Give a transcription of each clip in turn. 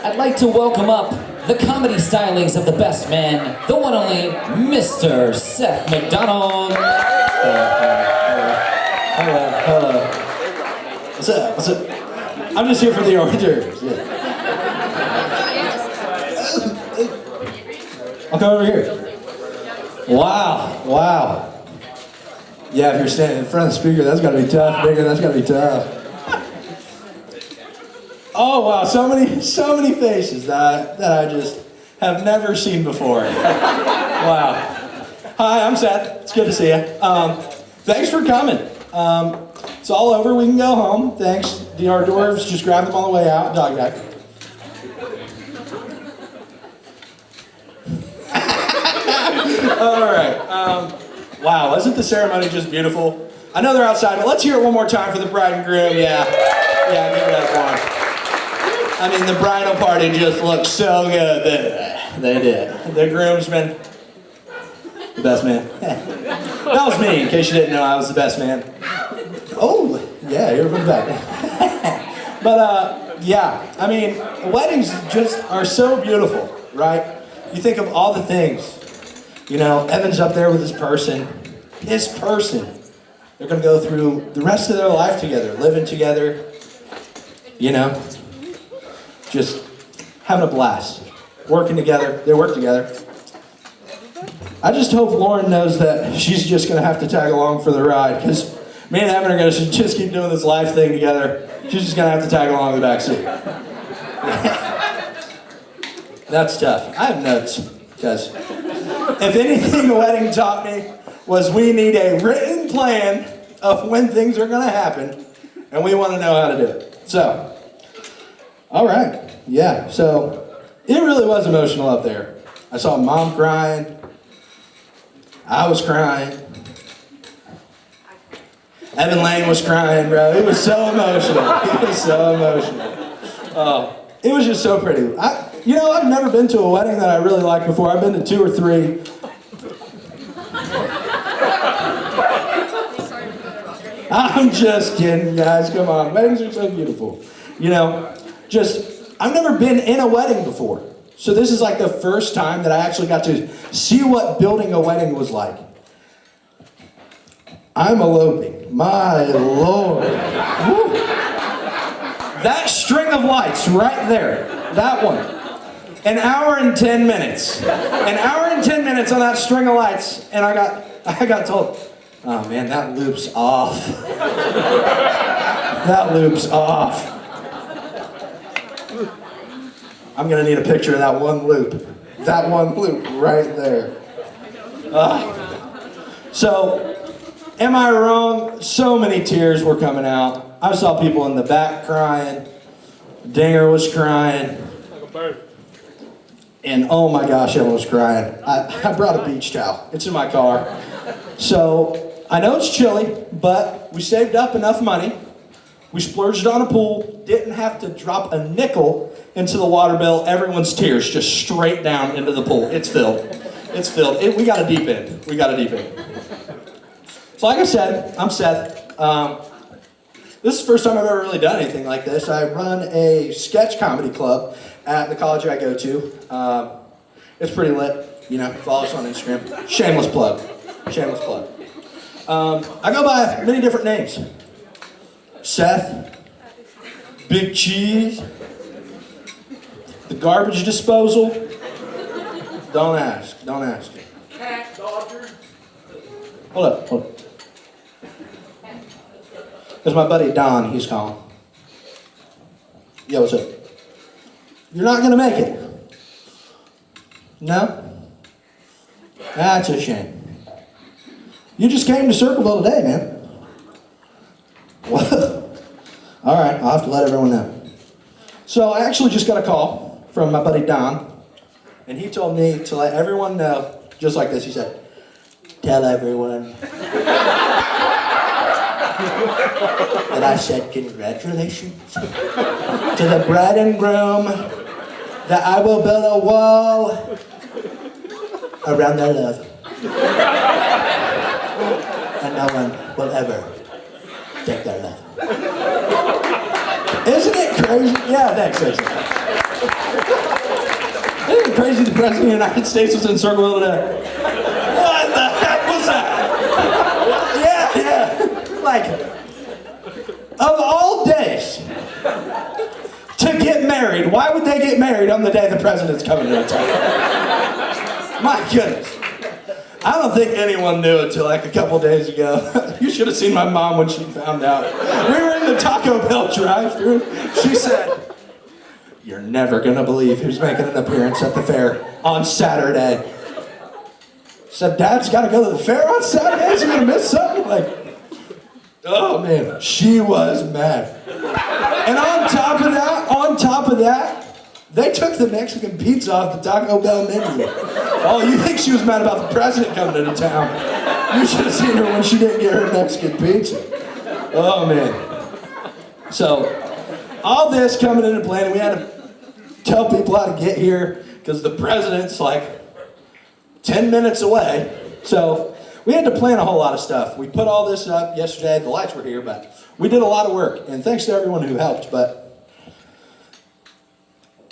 I'd like to welcome up the comedy stylings of the best man, the one only Mr. Seth McDonald. Hello. What's up? I'm just here for the hors d'oeuvres. Yeah. I'll come over here. Wow. Yeah, if you're standing in front of the speaker, that's gotta be tough, nigga. That's gotta be tough. Oh wow, so many faces that I just have never seen before. Wow. Hi, I'm Seth. It's good to see you. Thanks for coming. It's all over. We can go home. Thanks. The hors d'oeuvres, just grab them on the way out. Dog tag. All right. Wow, wasn't the ceremony just beautiful? I know they're outside, but let's hear it one more time for the bride and groom. Yeah, give it up for them. I mean, the bridal party just looked so good. They did. The groomsmen, the best man. That was me, in case you didn't know I was the best man. Oh, yeah, you're from the back. But, yeah, I mean, weddings just are so beautiful, right? You think of all the things. You know, Evan's up there with his person. They're going to go through the rest of their life together, living together, you know, just having a blast, working together. They work together. I just hope Lauren knows that she's just going to have to tag along for the ride, because me and Evan are going to just keep doing this life thing together. She's just going to have to tag along in the back seat. That's tough. I have notes, because if anything the wedding taught me was we need a written plan of when things are going to happen, and we want to know how to do it. So, all right. Yeah, so it really was emotional up there. I saw Mom crying. I was crying. Evan Lane was crying, bro. It was so emotional. Oh, it was just so pretty. I've never been to a wedding that I really liked before. I've been to 2 or 3. I'm just kidding, guys. Come on. Weddings are so beautiful. You know, I've never been in a wedding before. So this is like the first time that I actually got to see what building a wedding was like. I'm eloping. My Lord. Woo. That string of lights right there, that one. An hour and 10 minutes. An hour and 10 minutes on that string of lights, and I got told, oh man, that loop's off. That loop's off. I'm gonna need a picture of that one loop. That one loop right there. So, am I wrong? So many tears were coming out. I saw people in the back crying. Dinger was crying. And oh my gosh, Ellen was crying. I brought a beach towel. It's in my car. So, I know it's chilly, but we saved up enough money. We splurged on a pool, didn't have to drop a nickel into the water bill. Everyone's tears just straight down into the pool. It's filled. We got a deep end. So like I said, I'm Seth. This is the first time I've ever really done anything like this. I run a sketch comedy club at the college I go to. It's pretty lit. You know, follow us on Instagram. Shameless plug. I go by many different names. Seth, Big Cheese, the garbage disposal. Don't ask. Cat Dodger. Hold up. There's my buddy Don, he's calling. Yo, what's up? You're not gonna make it? No? That's a shame. You just came to Circleville today, man. What? All right, I'll have to let everyone know. So I actually just got a call from my buddy Don, and he told me to let everyone know, just like this, he said, tell everyone that I said congratulations to the bride and groom, that I will build a wall around their love. And no one will ever take their love. Isn't it crazy? Yeah, thanks. crazy the President of the United States was in Circleville today? What the heck was that? Yeah. Like, of all days to get married, why would they get married on the day the President's coming to town? My goodness. I don't think anyone knew until like a couple days ago. You should have seen my mom when she found out. We were in the Taco Bell drive-thru. She said, "You're never gonna believe who's making an appearance at the fair on Saturday." Said, "Dad's gotta go to the fair on Saturday? Is he gonna miss something?" Like, oh man, she was mad. And on top of that, they took the Mexican pizza off the Taco Bell menu. Oh, you think she was mad about the President coming into town? You should have seen her when she didn't get her Mexican pizza. Oh man. So, all this coming into play, and we had to tell people how to get here because the President's like 10 minutes away. So, we had to plan a whole lot of stuff. We put all this up yesterday. The lights were here, but we did a lot of work. And thanks to everyone who helped, but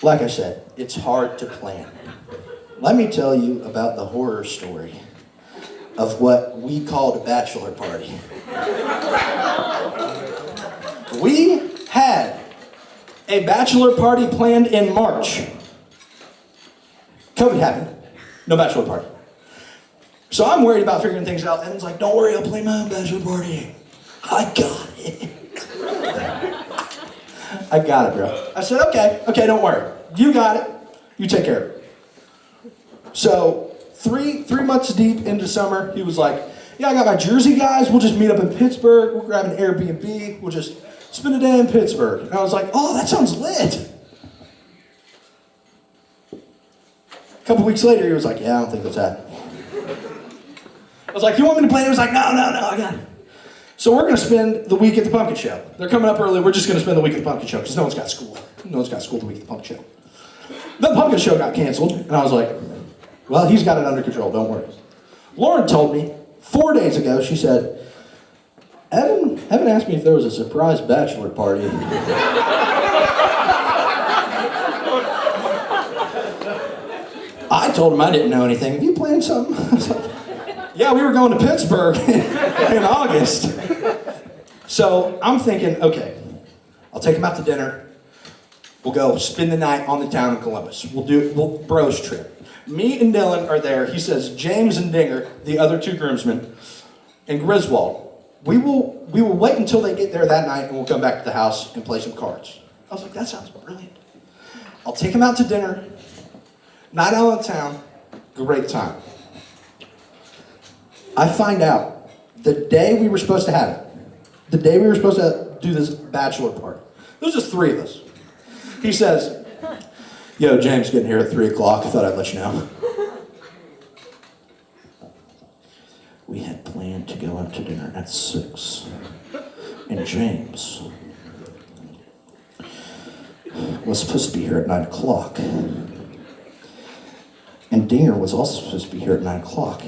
like I said, it's hard to plan. Let me tell you about the horror story of what we called a bachelor party. We had a bachelor party planned in March. COVID happened. No bachelor party. So I'm worried about figuring things out. Evan's like, "Don't worry, I'll plan my own bachelor party. I got it." I got it, bro. I said, okay, don't worry. You got it. You take care of it. So, three months deep into summer, he was like, "Yeah, I got my Jersey guys. We'll just meet up in Pittsburgh. We'll grab an Airbnb. We'll just spend a day in Pittsburgh." And I was like, "Oh, that sounds lit." A couple weeks later, he was like, "Yeah, I don't think that's happening." I was like, "You want me to plan it?" He was like, No, I got it. So we're going to spend the week at the pumpkin show. They're coming up early. We're just going to spend the week at the pumpkin show because no one's got school. No one's got school the week at the pumpkin show. The pumpkin show got canceled, and I was like, "Well, he's got it under control. Don't worry." Lauren told me 4 days ago, she said, Evan asked me if there was a surprise bachelor party. I told him I didn't know anything. "Have you planned something?" I was like, "Yeah, we were going to Pittsburgh in August." So I'm thinking, okay, I'll take him out to dinner. We'll go spend the night on the town of Columbus. We'll bros trip. Me and Dylan are there. He says James and Dinger, the other two groomsmen, and Griswold. We will wait until they get there that night, and we'll come back to the house and play some cards. I was like, that sounds brilliant. I'll take him out to dinner. Night out in town. Great time. I find out the day we were supposed to have it, the day we were supposed to do this bachelor party, there was just three of us. He says, "Yo, James getting here at 3 o'clock. I thought I'd let you know." We had planned to go out to dinner at 6. And James was supposed to be here at 9 o'clock. And Dinger was also supposed to be here at 9 o'clock.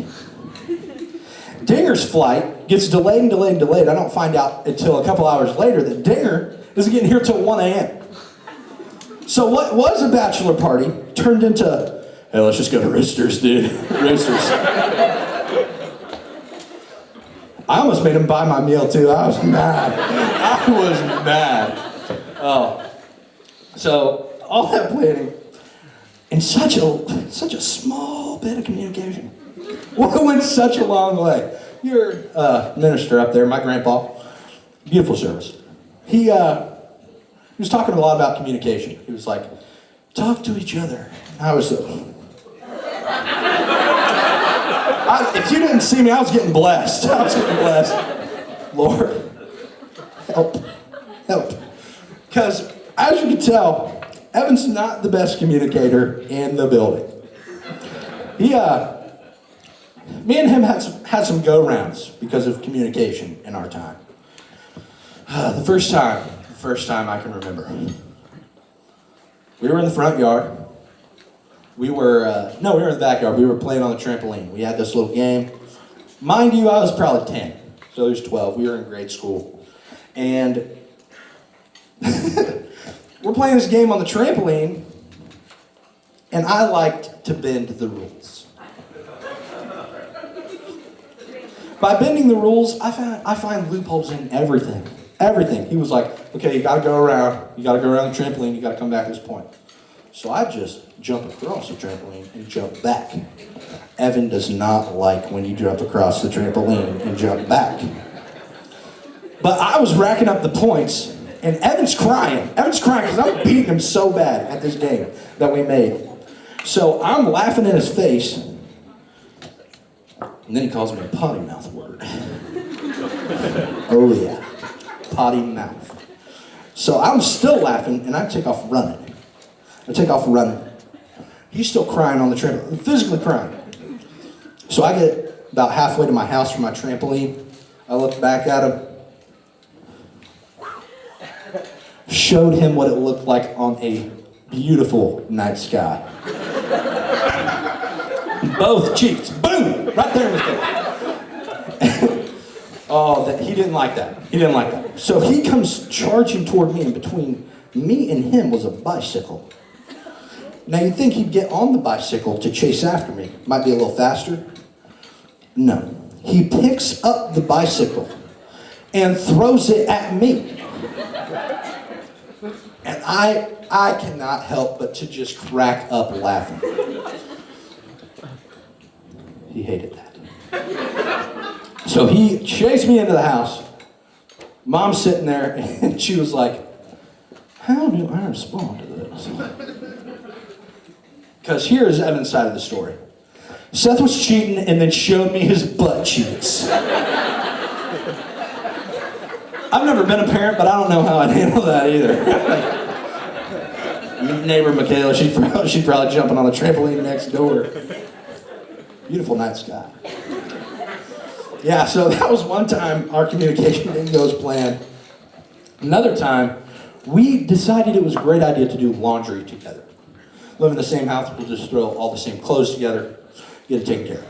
Dinger's flight gets delayed and delayed and delayed. I don't find out until a couple hours later that Dinger isn't getting here till 1 a.m. So what was a bachelor party turned into, "Hey, let's just go to Roosters, dude. Roosters." I almost made him buy my meal too. I was mad. Oh. So all that planning and such a small bit of communication went such a long way. Your minister up there, my grandpa, beautiful service. He was talking a lot about communication. He was like, "Talk to each other." I was if you didn't see me, I was getting blessed. Lord, help. Because as you can tell, Evan's not the best communicator in the building. Me and him had some go-rounds because of communication in our time. The first time I can remember. We were in the front yard. We were in the backyard. We were playing on the trampoline. We had this little game. Mind you, I was probably 10. So there's 12. We were in grade school. And we're playing this game on the trampoline. And I liked to bend the rules. By bending the rules, I find loopholes in everything. Everything. He was like, okay, you gotta go around the trampoline, you gotta come back to this point. So I just jump across the trampoline and jump back. Evan does not like when you jump across the trampoline and jump back. But I was racking up the points, and Evan's crying. Evan's crying because I'm beating him so bad at this game that we made. So I'm laughing in his face, and then he calls me a potty mouth word. Oh yeah, potty mouth. So I'm still laughing, and I take off running. He's still crying on the trampoline, physically crying. So I get about halfway to my house from my trampoline. I look back at him. Showed him what it looked like on a beautiful night sky. Both cheeks, boom, right there in his face. Oh, he didn't like that. So he comes charging toward me, and between me and him was a bicycle. Now you'd think he'd get on the bicycle to chase after me. Might be a little faster. No. He picks up the bicycle and throws it at me. And I cannot help but to just crack up laughing. He hated that. So he chased me into the house. Mom's sitting there, and she was like, how do I respond to this? Because here's Evan's side of the story. Seth was cheating and then showed me his butt cheeks. I've never been a parent, but I don't know how I'd handle that either. Neighbor Michaela, she's probably jumping on the trampoline next door. Beautiful night sky. Yeah, so that was one time our communication didn't go as planned. Another time, we decided it was a great idea to do laundry together. Live in the same house, we'll just throw all the same clothes together, get it taken care of.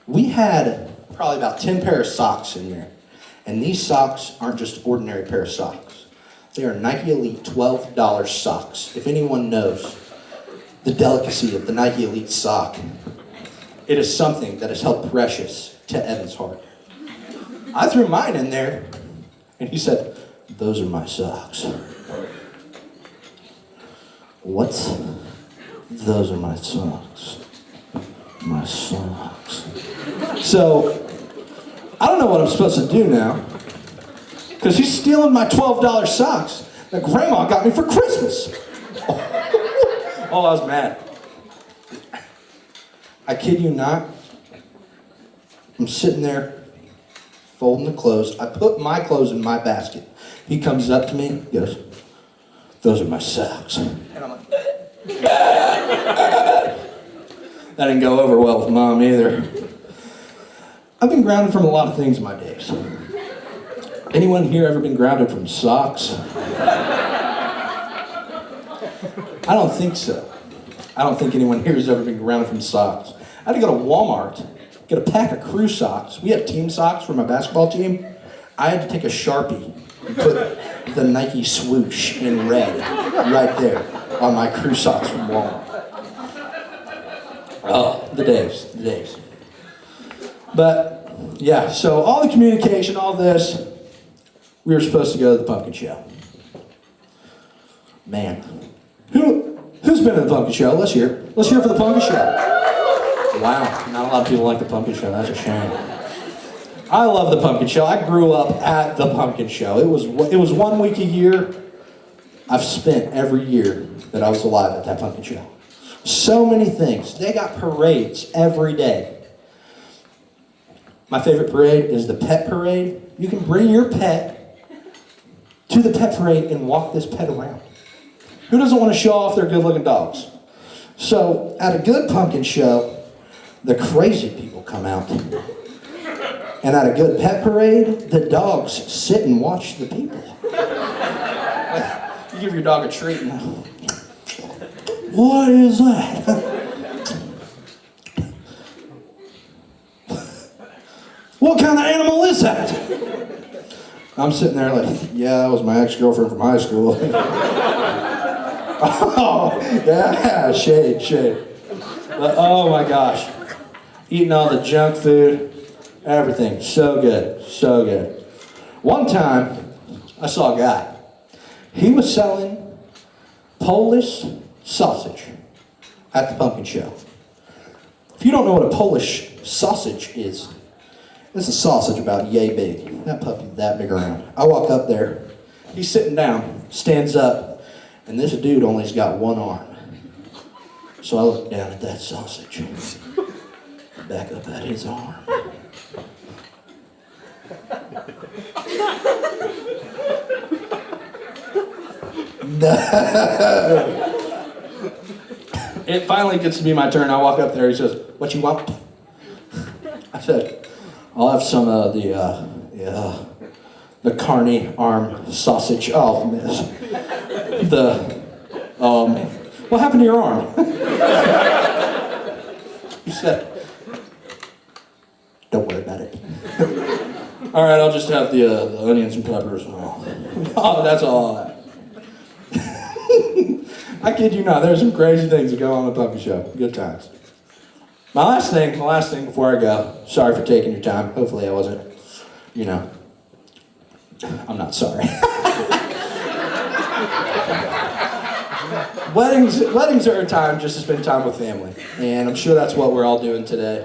We had probably about 10 pair of socks in there. And these socks aren't just ordinary pair of socks. They are Nike Elite $12 socks. If anyone knows the delicacy of the Nike Elite sock, it is something that is held precious to Evan's heart. I threw mine in there, and he said, those are my socks. What? Those are my socks. My socks. So, I don't know what I'm supposed to do now, because he's stealing my $12 socks that Grandma got me for Christmas. Oh, I was mad. I kid you not. I'm sitting there, folding the clothes. I put my clothes in my basket. He comes up to me, goes, those are my socks. And I'm like, that didn't go over well with Mom either. I've been grounded from a lot of things in my days. Anyone here ever been grounded from socks? I don't think so. I don't think anyone here has ever been grounded from socks. I had to go to Walmart, get a pack of crew socks. We had team socks for my basketball team. I had to take a Sharpie and put the Nike swoosh in red right there on my crew socks from Walmart. Oh, the days. But, yeah, so all the communication, all this, we were supposed to go to the pumpkin show. Man, who's been to the pumpkin show? Let's hear it. Let's hear it for the pumpkin show. Wow, not a lot of people like the pumpkin show. That's a shame. I love the pumpkin show. I grew up at the pumpkin show. It was 1 week a year. I've spent every year that I was alive at that pumpkin show. So many things. They got parades every day. My favorite parade is the pet parade. You can bring your pet to the pet parade and walk this pet around. Who doesn't want to show off their good-looking dogs? So, at a good pumpkin show, the crazy people come out. And at a good pet parade, the dogs sit and watch the people. You give your dog a treat and, what is that? What kind of animal is that? I'm sitting there like, yeah, that was my ex-girlfriend from high school. Oh, yeah, shade. But, oh my gosh. Eating all the junk food, everything. So good. One time, I saw a guy. He was selling Polish sausage at the pumpkin show. If you don't know what a Polish sausage is, it's a sausage about yay big. That puppy that big around. I walk up there. He's sitting down, stands up, and this dude only's got one arm. So I look down at that sausage, back up at his arm. It finally gets to be my turn. I walk up there. He says, "What you want?" I said, "I'll have some of the carny arm sausage." Oh, miss. What happened to your arm? He said, "Don't worry about it." All right, I'll just have the onions and peppers. Oh, that's all. I kid you not, there's some crazy things that go on at the puppy show. Good times. My last thing before I go. Sorry for taking your time. Hopefully I wasn't, I'm not sorry. Weddings are a time just to spend time with family. And I'm sure that's what we're all doing today.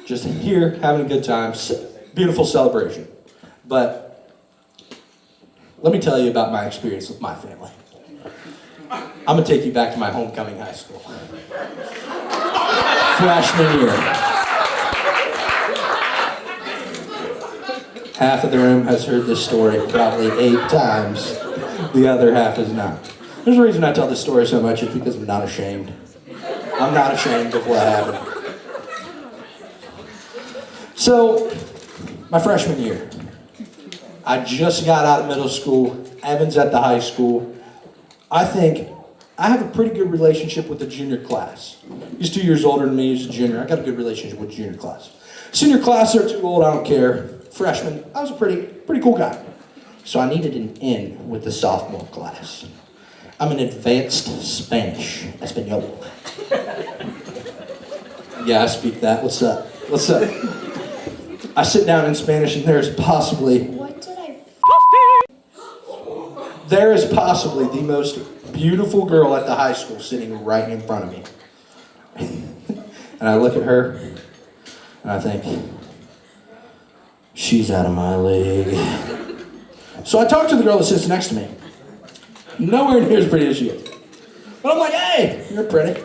Just here, having a good time. Beautiful celebration. But let me tell you about my experience with my family. I'm going to take you back to my homecoming high school. Freshman year. Half of the room has heard this story probably 8 times. The other half has not. There's a reason I tell this story so much, it's because I'm not ashamed. I'm not ashamed of what happened. So, my freshman year, I just got out of middle school. Evan's at the high school. I think I have a pretty good relationship with the junior class. He's 2 years older than me, he's a junior. I got a good relationship with the junior class. Senior class, they're too old, I don't care. Freshman, I was a pretty cool guy. So I needed an in with the sophomore class. I'm in advanced Spanish, Espanol. Yeah, I speak that. What's up? I sit down in Spanish and there's possibly the most beautiful girl at the high school sitting right in front of me. And I look at her, and I think, she's out of my league. So I talk to the girl that sits next to me. Nowhere near as pretty as she is. But I'm like, "Hey, you're pretty."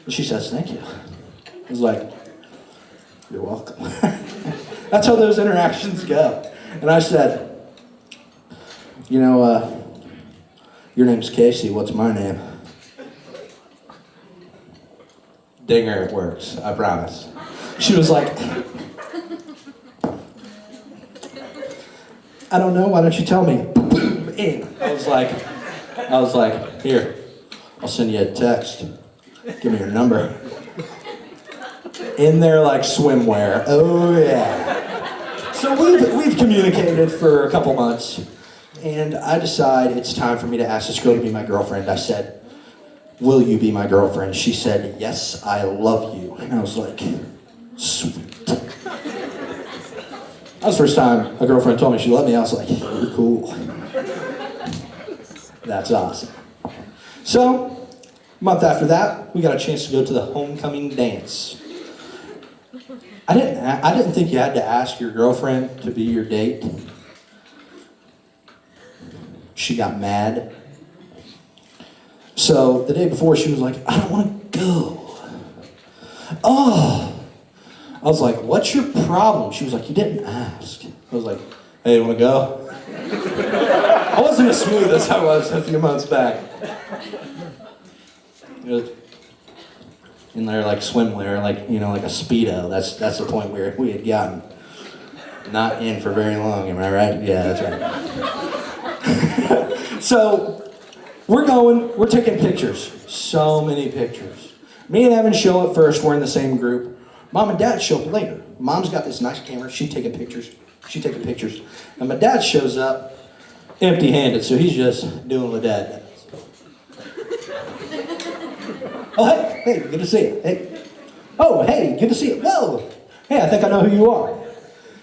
And she says, "Thank you." I was like, "You're welcome." That's how those interactions go. And I said, your name's Casey, what's my name? Dinger, it works, I promise. She was like, "I don't know, why don't you tell me?" In. I was like, "Here, I'll send you a text. Give me your number." In there like swimwear. Oh yeah. So we've communicated for a couple months. And I decide it's time for me to ask this girl to be my girlfriend. I said, "Will you be my girlfriend?" She said, "Yes, I love you." And I was like, sweet. That was the first time a girlfriend told me she loved me. I was like, "You're cool." That's awesome. So, a month after that, we got a chance to go to the homecoming dance. I didn't think you had to ask your girlfriend to be your date. She got mad. So the day before, she was like, "I don't want to go." Oh. I was like, "What's your problem?" She was like, "You didn't ask." I was like, "Hey, you want to go?" I wasn't as smooth as I was a few months back. In there like swimwear, like a Speedo. That's the point where we had gotten. Not in for very long, am I right? Yeah, that's right. So, we're taking pictures. So many pictures. Me and Evan show up first, we're in the same group. Mom and Dad show up later. Mom's got this nice camera, she's taking pictures. And my dad shows up empty-handed, so he's just doing what Dad does. Oh, hey, good to see you. Hey. Oh, hey, good to see you. Whoa. Hey, I think I know who you are.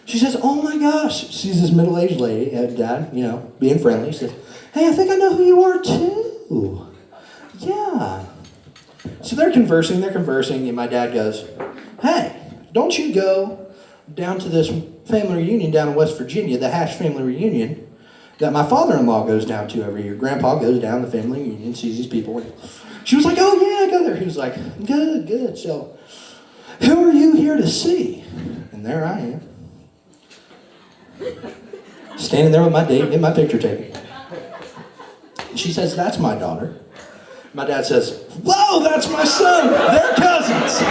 She says, oh my gosh. She's this middle-aged lady, dad, being friendly. She says, hey, I think I know who you are too. Yeah. So they're conversing, and my dad goes, hey, don't you go down to this family reunion down in West Virginia, the Hash family reunion, that my father-in-law goes down to every year. Grandpa goes down to the family reunion, sees these people. And she was like, oh yeah, I go there. He was like, good. So, who are you here to see? And there I am. Standing there with my date, getting my picture taken. And she says, that's my daughter. My dad says, whoa, that's my son. They're cousins.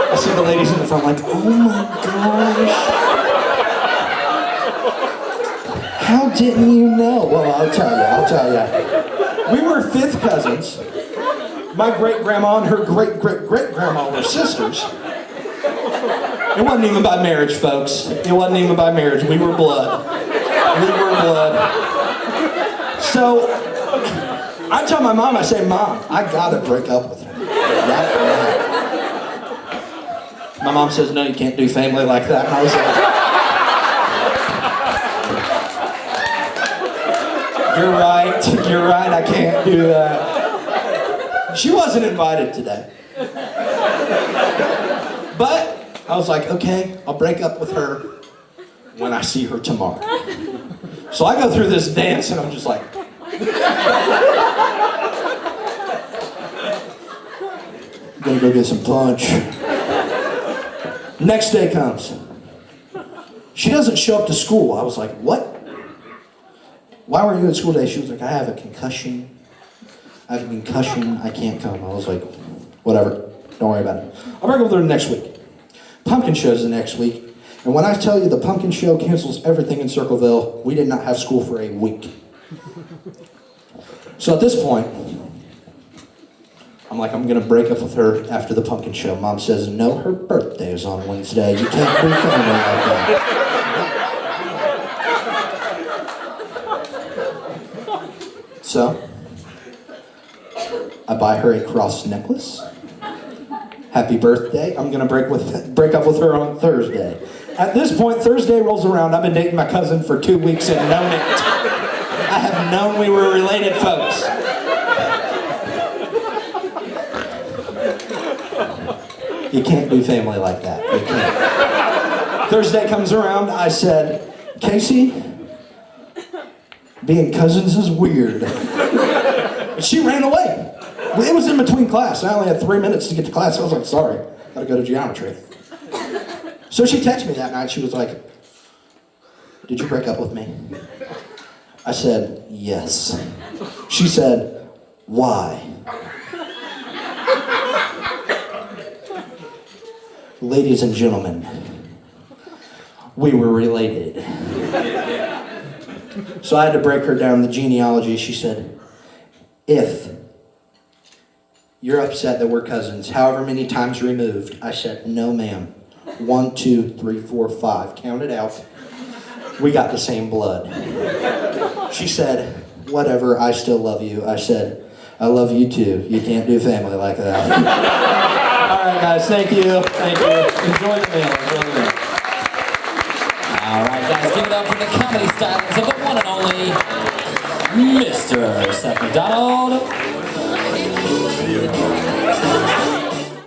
I see the ladies in the front like, oh my gosh. How didn't you know? Well, I'll tell you. We were fifth cousins. My great-grandma and her great-great-great-grandma were sisters. It wasn't even by marriage, folks. It wasn't even by marriage. We were blood. So, I tell my mom, I say, Mom, I gotta break up with her. Right now. My mom says, no, you can't do family like that. And I was like, you're right, I can't do that. She wasn't invited today. But I was like, okay, I'll break up with her when I see her tomorrow. So I go through this dance and I'm just like, I'm gonna go get some punch. Next day comes. She doesn't show up to school. I was like, what? Why were you at school today? She was like, I have a concussion. I can't come. I was like, whatever, don't worry about it. I'll break up with her next week. Pumpkin show's the next week. And when I tell you the pumpkin show cancels everything in Circleville, we did not have school for a week. So at this point, I'm like, I'm gonna break up with her after the pumpkin show. Mom says, no, her birthday is on Wednesday. You can't do family like that. So, I buy her a cross necklace. Happy birthday. I'm gonna break up with her on Thursday. At this point, Thursday rolls around. I've been dating my cousin for 2 weeks and known it. I have known we were related, folks. You can't do family like that. You can't. Thursday comes around. I said, Casey, being cousins is weird. And she ran away. It was in between class. I only had 3 minutes to get to class. I was like, sorry, gotta go to geometry. So she texted me that night. She was like, did you break up with me? I said, yes. She said, why? Ladies and gentlemen, we were related. So I had to break her down the genealogy. She said, if you're upset that we're cousins, however many times removed. I said, no ma'am. 1, 2, 3, 4, 5. Count it out. We got the same blood. She said, whatever, I still love you. I said, I love you too. You can't do family like that. All right, guys, thank you. Enjoy the meal. All right, guys, give it up for the comedy stylings of the one and only Mr. Seth McDonald.